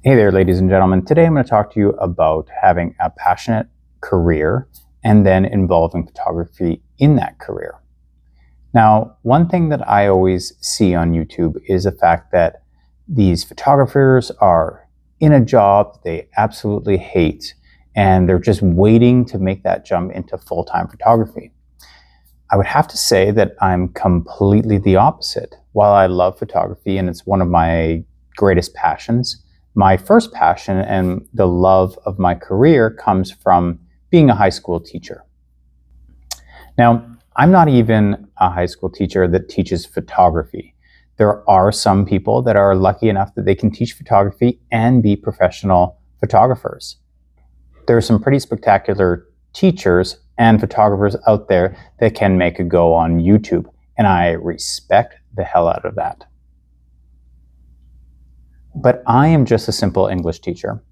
Hey there, ladies and gentlemen. Today I'm going to talk to you about having a passionate career and then involving photography in that career. Now, one thing that I always see on YouTube is the fact that these photographers are in a job they absolutely hate, and they're just waiting to make that jump into full-time photography. I would have to say that I'm completely the opposite. While I love photography and it's one of my greatest passions, my first passion and the love of my career comes from being a high school teacher. Now, I'm not even a high school teacher that teaches photography. There are some people that are lucky enough that they can teach photography and be professional photographers. There are some pretty spectacular teachers and photographers out there that can make a go on YouTube, and I respect the hell out of that. But I am just a simple English teacher,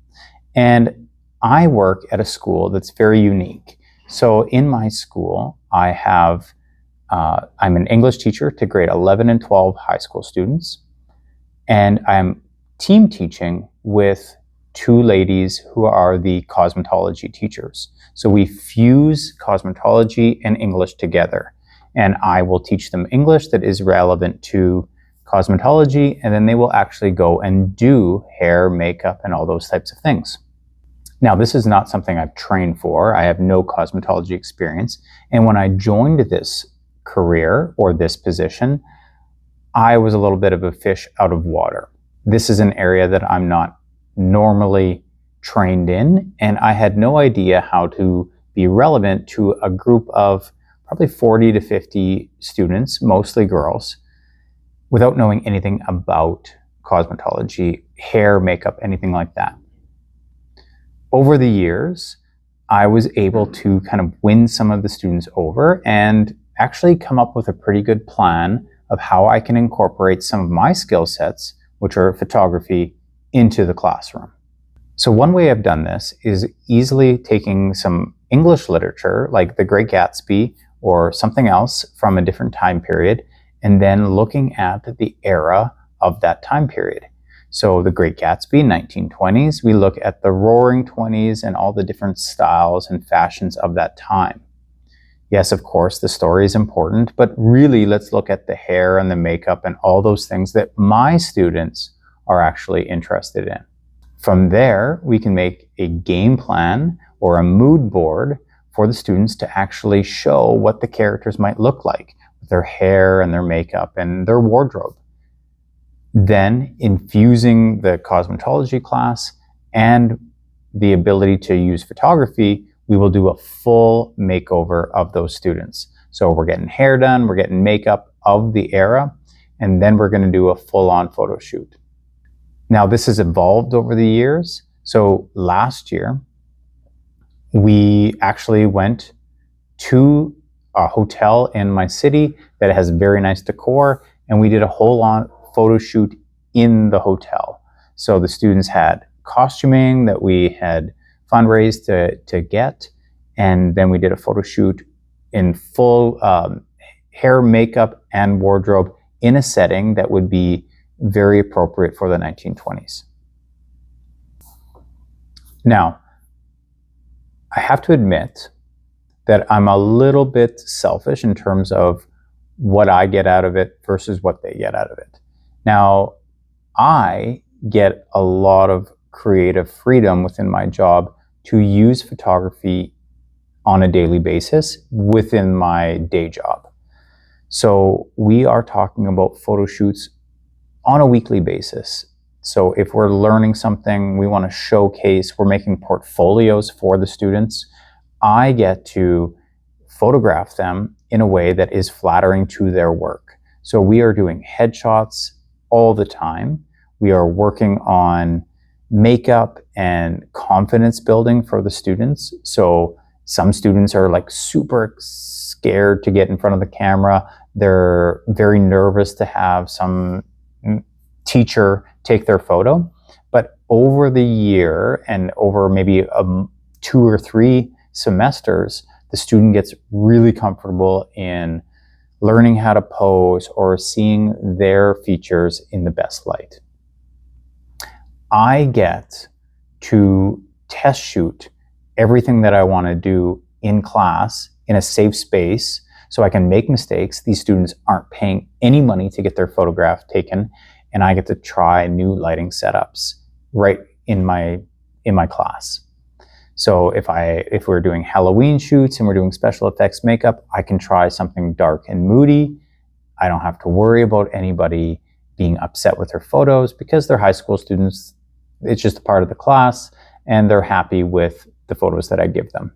and I work at a school that's very unique. So in my school, I'm an English teacher to grade 11 and 12 high school students, and I'm team teaching with two ladies who are the cosmetology teachers. So we fuse cosmetology and English together, and I will teach them English that is relevant to cosmetology, and then they will actually go and do hair, makeup, and all those types of things. Now, this is not something I've trained for. I have no cosmetology experience. And when I joined this career or this position, I was a little bit of a fish out of water. This is an area that I'm not normally trained in, and I had no idea how to be relevant to a group of probably 40 to 50 students, mostly girls, without knowing anything about cosmetology, hair, makeup, anything like that. Over the years, I was able to kind of win some of the students over and actually come up with a pretty good plan of how I can incorporate some of my skill sets, which are photography, into the classroom. So one way I've done this is easily taking some English literature, like The Great Gatsby or something else from a different time period, and then looking at the era of that time period. So The Great Gatsby, 1920s, we look at the Roaring 20s and all the different styles and fashions of that time. Yes, of course, the story is important, but really let's look at the hair and the makeup and all those things that my students are actually interested in. From there, we can make a game plan or a mood board for the students to actually show what the characters might look like, their hair and their makeup and their wardrobe. Then infusing the cosmetology class and the ability to use photography, we will do a full makeover of those students. So we're getting hair done, we're getting makeup of the era, and then we're going to do a full-on photo shoot. Now, this has evolved over the years. So last year, we actually went to a hotel in my city that has very nice decor, and we did a whole on photo shoot in the hotel. So the students had costuming that we had fundraised to get, and then we did a photo shoot in full hair, makeup, and wardrobe in a setting that would be very appropriate for the 1920s. Now, I have to admit that I'm a little bit selfish in terms of what I get out of it versus what they get out of it. Now, I get a lot of creative freedom within my job to use photography on a daily basis within my day job. So we are talking about photo shoots on a weekly basis. So if we're learning something, we want to showcase, we're making portfolios for the students, I get to photograph them in a way that is flattering to their work. So we are doing headshots all the time. We are working on makeup and confidence building for the students. So some students are like super scared to get in front of the camera. They're very nervous to have some teacher take their photo. But over the year and over maybe 2 or 3 semesters, the student gets really comfortable in learning how to pose or seeing their features in the best light. I get to test shoot everything that I want to do in class in a safe space so I can make mistakes. These students aren't paying any money to get their photograph taken, and I get to try new lighting setups right in my class. So if we're doing Halloween shoots and we're doing special effects makeup, I can try something dark and moody. I don't have to worry about anybody being upset with their photos because they're high school students. It's just a part of the class and they're happy with the photos that I give them.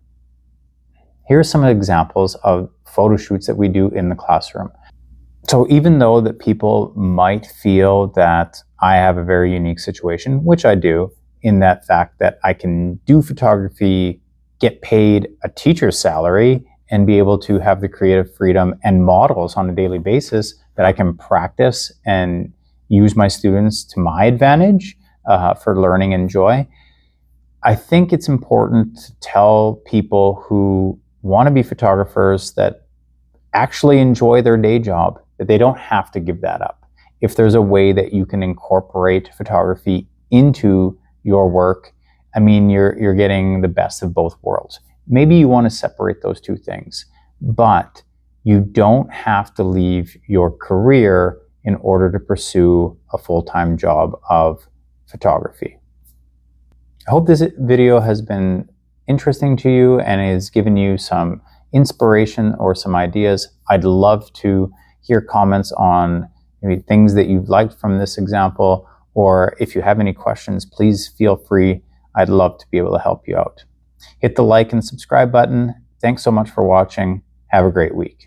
Here are some examples of photo shoots that we do in the classroom. So even though that people might feel that I have a very unique situation, which I do, in that fact that I can do photography, get paid a teacher's salary, and be able to have the creative freedom and models on a daily basis that I can practice and use my students to my advantage for learning and joy. I think it's important to tell people who want to be photographers that actually enjoy their day job, that they don't have to give that up. If there's a way that you can incorporate photography into your work, I mean, you're getting the best of both worlds. Maybe you want to separate those two things, but you don't have to leave your career in order to pursue a full-time job of photography. I hope this video has been interesting to you and has given you some inspiration or some ideas. I'd love to hear comments on maybe things that you've liked from this example, or if you have any questions, please feel free. I'd love to be able to help you out. Hit the like and subscribe button. Thanks so much for watching. Have a great week.